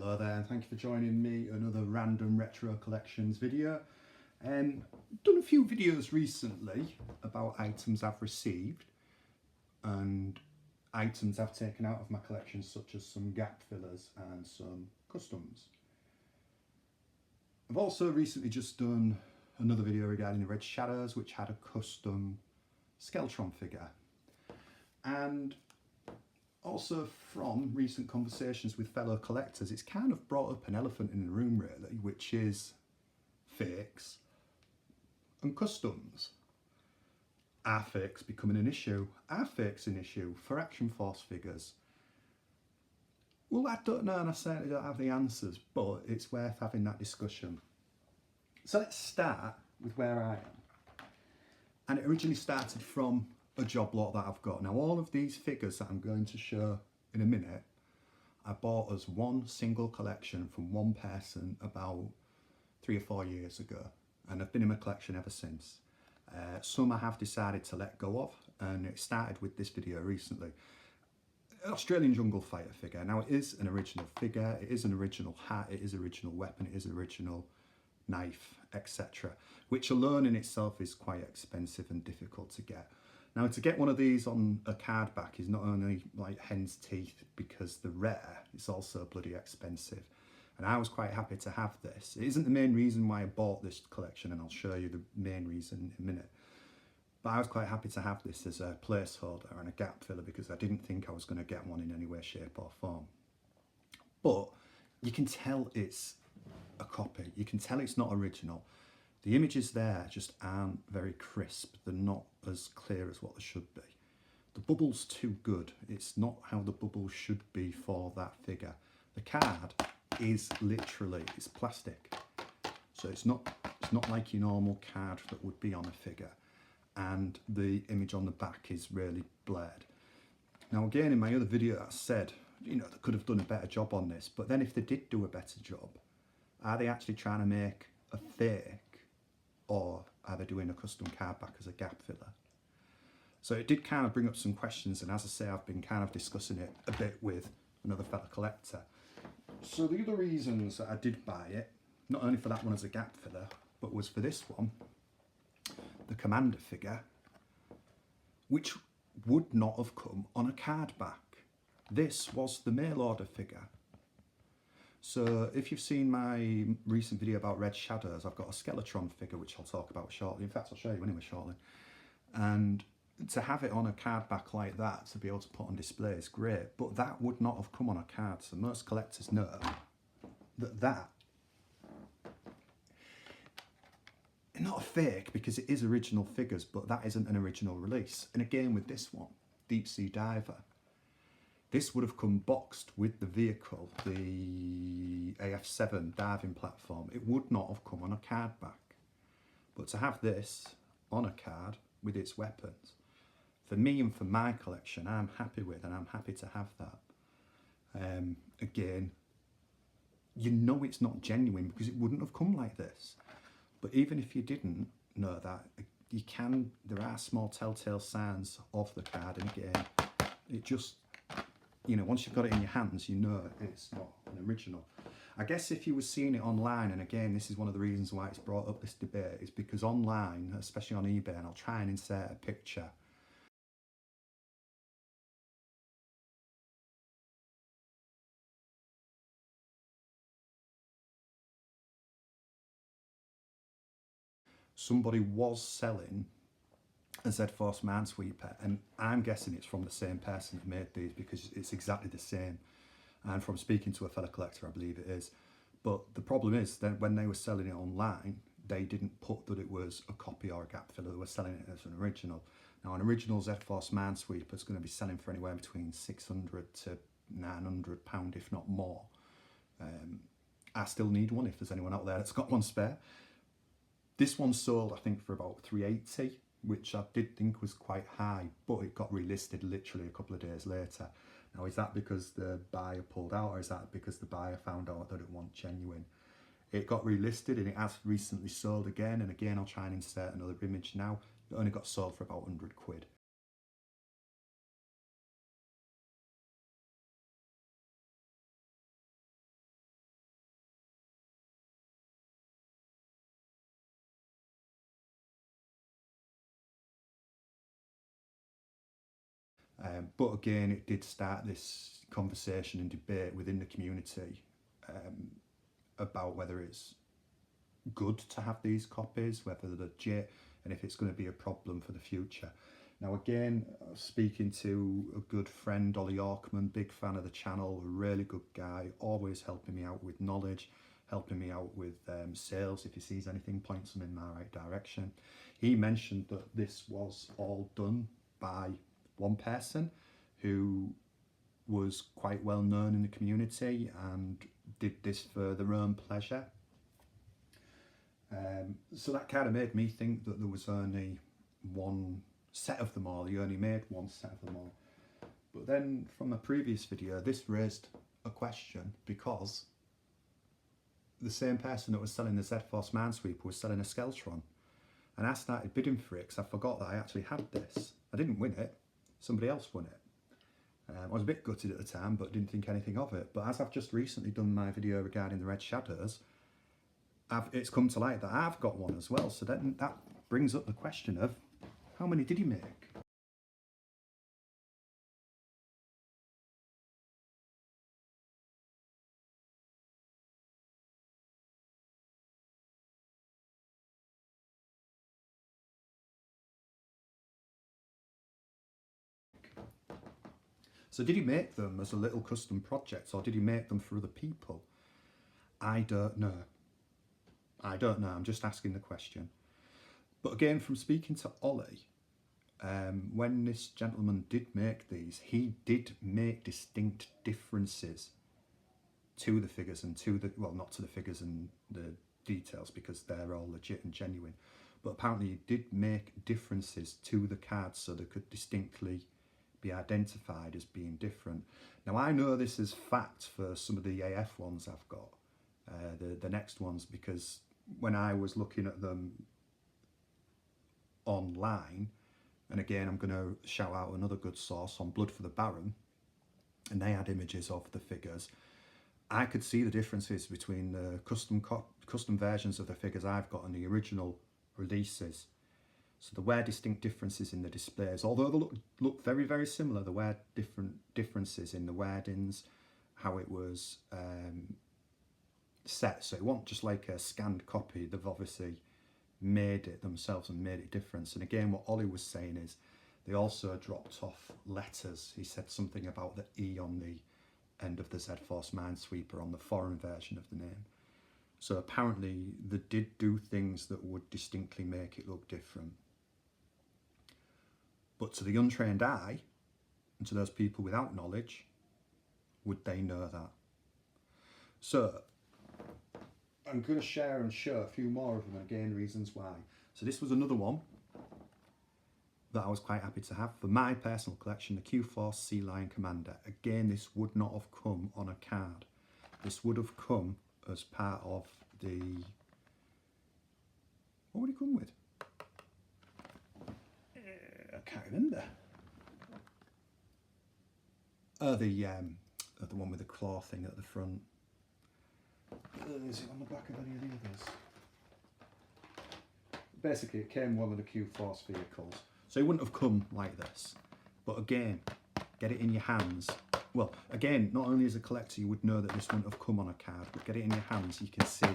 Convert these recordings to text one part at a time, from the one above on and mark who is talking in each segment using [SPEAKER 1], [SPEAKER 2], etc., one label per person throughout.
[SPEAKER 1] Hello there, and thank you for joining me another random retro collections video. Done a few videos recently about items I've received and items I've taken out of my collection, such as some gap fillers and some customs. I've also recently just done another video regarding the Red Shadows, which had a custom Skeletron figure. And also from recent conversations with fellow collectors, it's kind of brought up an elephant in the room really, which is fakes and customs. Are fakes becoming an issue? Are fakes an issue for Action Force figures? Well, I don't know, and I certainly don't have the answers, but it's worth having that discussion. So let's start with where I am. And it originally started from a job lot that I've got. Now, all of these figures that I'm going to show in a minute, I bought as one single collection from one person about 3 or 4 years ago, and I've been in my collection ever since. Some I have decided to let go of, and it started with this video recently. Australian Jungle Fighter figure. Now, it is an original figure, it is an original hat, it is original weapon, it is an original knife, etc., which alone in itself is quite expensive and difficult to get. Now, to get one of these on a card back is not only like hen's teeth because they're rare, it's also bloody expensive. And I was quite happy to have this. It isn't the main reason why I bought this collection, and I'll show you the main reason in a minute. But I was quite happy to have this as a placeholder and a gap filler because I didn't think I was going to get one in any way, shape or form. But you can tell it's a copy. You can tell it's not original. The images there just aren't very crisp. They're not as clear as what they should be. The bubble's too good. It's not how the bubble should be for that figure. The card is literally, it's plastic. So it's not like your normal card that would be on a figure. And the image on the back is really blurred. Now again, in my other video I said, you know, they could have done a better job on this, but then if they did do a better job, are they actually trying to make a fake, or are they doing a custom card back as a gap filler? So it did kind of bring up some questions, and as I say, I've been kind of discussing it a bit with another fellow collector. So the other reasons that I did buy it, not only for that one as a gap filler, but was for this one, the Commander figure, which would not have come on a card back. This was the mail order figure. So if you've seen my recent video about Red Shadows, I've got a Skeletron figure, which I'll talk about shortly. In fact, I'll show you anyway shortly. And to have it on a card back like that, to be able to put on display is great, but that would not have come on a card. So most collectors know that not a fake, because it is original figures, but that isn't an original release. And again with this one, Deep Sea Diver, this would have come boxed with the vehicle, the AF7 diving platform. It would not have come on a card back. But to have this on a card with its weapons, for me and for my collection, I'm happy with, and I'm happy to have that. Again, you know it's not genuine because it wouldn't have come like this. But even if you didn't know that, you can, there are small telltale signs of the card, and again, it just, you know, once you've got it in your hands, you know it's not an original. I guess if you were seeing it online, and again, this is one of the reasons why it's brought up this debate, is because online, especially on eBay, and I'll try and insert a picture, somebody was selling a Z-Force Minesweeper, and I'm guessing it's from the same person that made these because it's exactly the same. And from speaking to a fellow collector, I believe it is. But the problem is that when they were selling it online, they didn't put that it was a copy or a gap filler. They were selling it as an original. Now, an original Z-Force Minesweeper is going to be selling for anywhere between £600 to £900, if not more. I still need one if there's anyone out there that's got one spare. This one sold, I think, for about £380, which I did think was quite high, but it got relisted literally a couple of days later. Now, is that because the buyer pulled out, or is that because the buyer found out that it wasn't genuine? It got relisted and it has recently sold again, and again I'll try and insert another image now. It only got sold for about £100. But again, it did start this conversation and debate within the community about whether it's good to have these copies, whether they're legit, and if it's going to be a problem for the future. Now again, speaking to a good friend, Ollie Orkman, big fan of the channel, a really good guy, always helping me out with knowledge, helping me out with sales. If he sees anything, points him in my right direction. He mentioned that this was all done by one person who was quite well known in the community and did this for their own pleasure. So that kind of made me think that there was only one set of them all. He only made one set of them all. But then from a previous video, this raised a question, because the same person that was selling the Z-Force Minesweeper was selling a Skeltron. And I started bidding for it because I forgot that I actually had this. I didn't win it, somebody else won it. I was a bit gutted at the time, but didn't think anything of it. But as I've just recently done my video regarding the Red Shadows, it's come to light that I've got one as well. So that brings up the question of, how many did he make? So did he make them as a little custom project, or did he make them for other people? I don't know. I don't know, I'm just asking the question. But again, from speaking to Ollie, when this gentleman did make these, he did make distinct differences to the figures and to the, well, not to the figures and the details, because they're all legit and genuine. But apparently he did make differences to the cards so they could distinctly be identified as being different. Now I know this is fact for some of the AF ones I've got, the next ones, because when I was looking at them online, and again I'm going to shout out another good source on Blood for the Baron, and they had images of the figures, I could see the differences between the custom versions of the figures I've got and the original releases. So there were distinct differences in the displays, although they look very, very similar. There were different differences in the wordings, how it was set. So it wasn't just like a scanned copy. They've obviously made it themselves and made it different. And again, what Ollie was saying is they also dropped off letters. He said something about the E on the end of the Z-Force Minesweeper on the foreign version of the name. So apparently they did do things that would distinctly make it look different. But to the untrained eye, and to those people without knowledge, would they know that? So I'm going to share and show a few more of them, and again, reasons why. So this was another one that I was quite happy to have for my personal collection, the Q-Force Sea Lion Commander. Again, this would not have come on a card. This would have come as part of the... What would it come with? I can't remember. The one with the claw thing at the front. Is it on the back of any of the others? Basically, it came one of the Q-Force vehicles. So it wouldn't have come like this. But again, get it in your hands. Well, again, not only as a collector, you would know that this wouldn't have come on a card, but get it in your hands, you can see,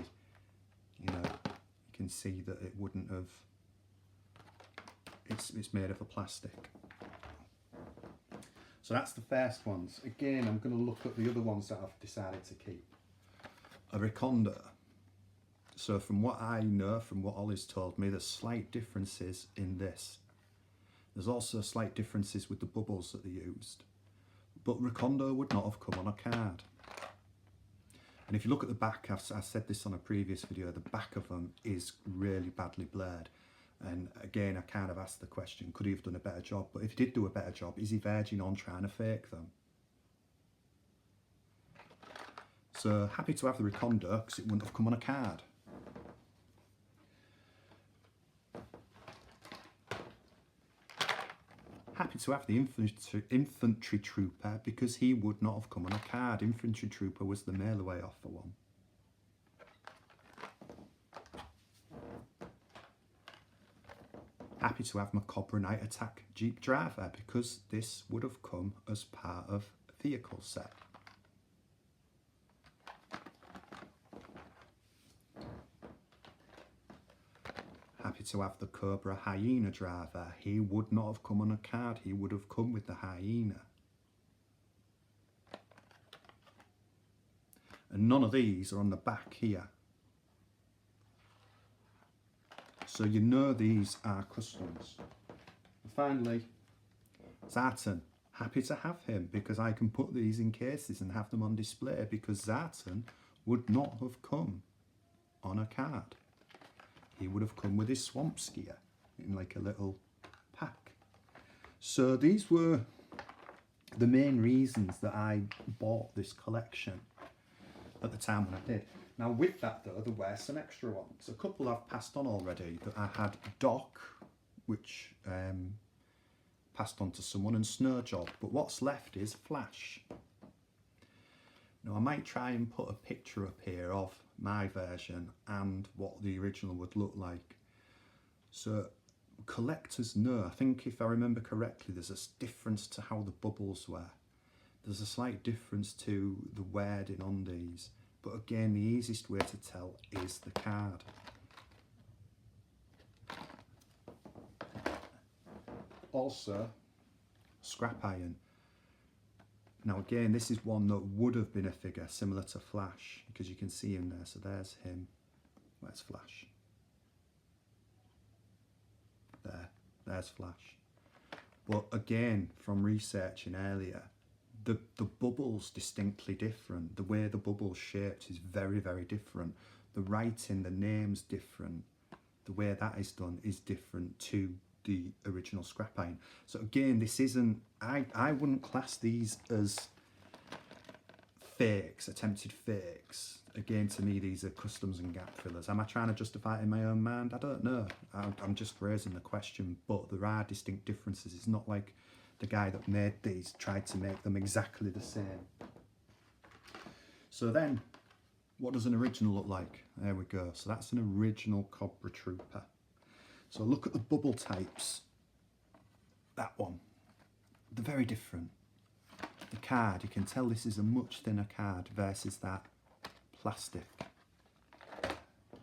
[SPEAKER 1] you know, you can see that it wouldn't have, it's made of a plastic. So that's the first ones. Again, I'm going to look at the other ones that I've decided to keep. A Recondo. So from what I know, from what Ollie's told me, there's slight differences in this. There's also slight differences with the bubbles that they used. But Recondo would not have come on a card. And if you look at the back, I said this on a previous video, the back of them is really badly blurred. And again, I kind of asked the question, could he have done a better job? But if he did do a better job, is he verging on trying to fake them? So happy to have the Recondo because it wouldn't have come on a card. Happy to have the infantry trooper because he would not have come on a card. Infantry trooper was the mail away offer one. Happy to have my Cobra Night Attack Jeep driver because this would have come as part of a vehicle set. Happy to have the Cobra Hyena driver. He would not have come on a card, he would have come with the Hyena. And none of these are on the back here. So you know these are customs. And finally, Zartan. Happy to have him because I can put these in cases and have them on display because Zartan would not have come on a card. He would have come with his swamp skier in like a little pack. So these were the main reasons that I bought this collection at the time when I did. Now with that though, there were some extra ones. A couple I've passed on already. That I had Doc, which passed on to someone, and Snowjob. But what's left is Flash. Now I might try and put a picture up here of my version and what the original would look like. So collectors know, I think if I remember correctly, there's a difference to how the bubbles were. There's a slight difference to the wording on these. But again, the easiest way to tell is the card. Also, scrap iron. Now again, this is one that would have been a figure similar to Flash because you can see him there. So there's him. Where's Flash? There's Flash. But again, from researching earlier, the bubble's distinctly different. The way the bubble's shaped is very, very different. The writing, the name's different. The way that is done is different to the original scrap iron. So again, this isn't, I wouldn't class these as fakes, attempted fakes. Again, to me, these are customs and gap fillers. Am I trying to justify it in my own mind? I don't know. I'm just raising the question, but there are distinct differences. It's not like the guy that made these tried to make them exactly the same. So then, what does an original look like? There we go. So that's an original Cobra Trooper. So look at the bubble types. That one. They're very different. The card, you can tell this is a much thinner card versus that plastic.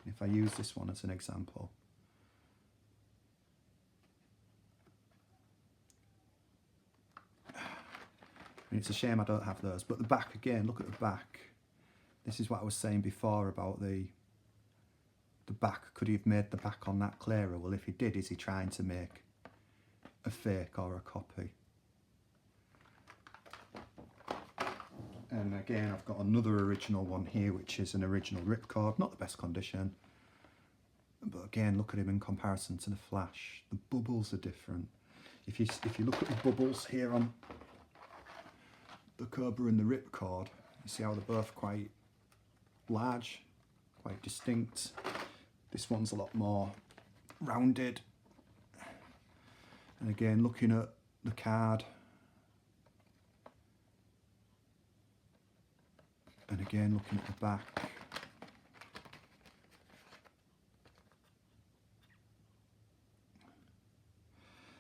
[SPEAKER 1] If I use this one as an example. It's a shame I don't have those, but the back again, look at the back. This is what I was saying before about the back. Could he have made the back on that clearer? Well, if he did, is he trying to make a fake or a copy? And again, I've got another original one here, which is an original ripcord, not the best condition. But again, look at him in comparison to the Flash. The bubbles are different. If you look at the bubbles here on the Cobra and the ripcord, you see how they're both quite large, quite distinct. This one's a lot more rounded. And again, looking at the card, and again looking at the back,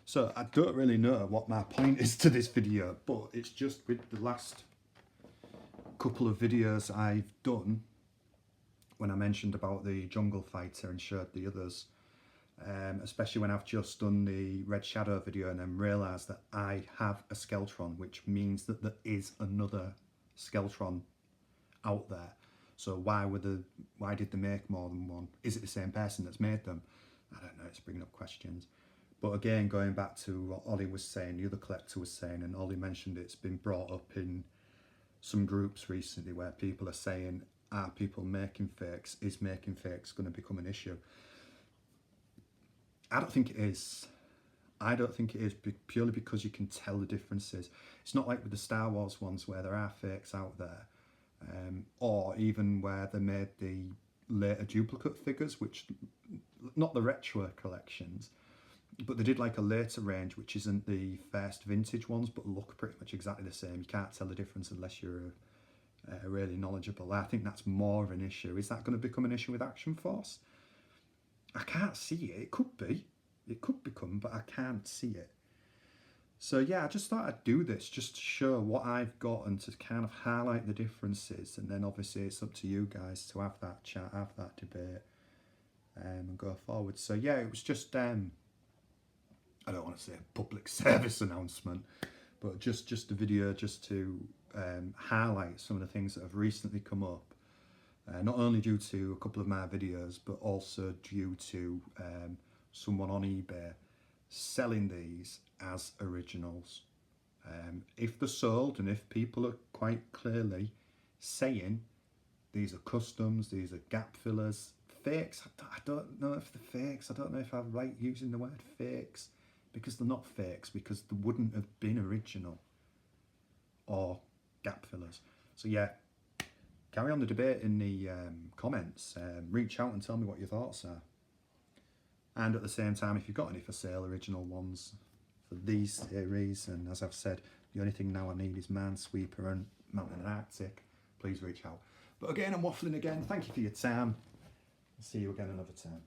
[SPEAKER 1] so I don't really know what my point is to this video, but it's just with the last couple of videos I've done, when I mentioned about the Jungle Fighter and showed the others, especially when I've just done the Red Shadow video and then realised that I have a Skeltron, which means that there is another Skeltron out there. So why did they make more than one? Is it the same person that's made them? I don't know, it's bringing up questions. But again, going back to what Ollie was saying, the other collector was saying, and Ollie mentioned it's been brought up in some groups recently where people are saying, are people making fakes? Is making fakes going to become an issue? I don't think it is. I don't think it is, purely because you can tell the differences. It's not like with the Star Wars ones where there are fakes out there, or even where they made the later duplicate figures, which, not the retro collections, but they did like a later range which isn't the first vintage ones but look pretty much exactly the same. You can't tell the difference unless you're really knowledgeable. I think that's more of an issue. Is that going to become an issue with Action Force? I can't see it. It could be. it could become, but I can't see it. So yeah, I just thought I'd do this just to show what I've got and to kind of highlight the differences, and then obviously it's up to you guys to have that chat, have that debate, and go forward. So yeah, it was just I don't want to say a public service announcement, but just a video just to highlight some of the things that have recently come up, not only due to a couple of my videos, but also due to someone on eBay selling these as originals. If they're sold, and if people are quite clearly saying these are customs, these are gap fillers, fakes, I don't know if they're fakes. I don't know if I'm right using the word fakes, because they're not fakes, because they wouldn't have been original or gap fillers. So yeah, carry on the debate in the comments. Reach out and tell me what your thoughts are. And at the same time, if you've got any for sale original ones for these series, and as I've said, the only thing now I need is Minesweeper and Mountain and Arctic, please reach out. But again, I'm waffling again. Thank you for your time. I'll see you again another time.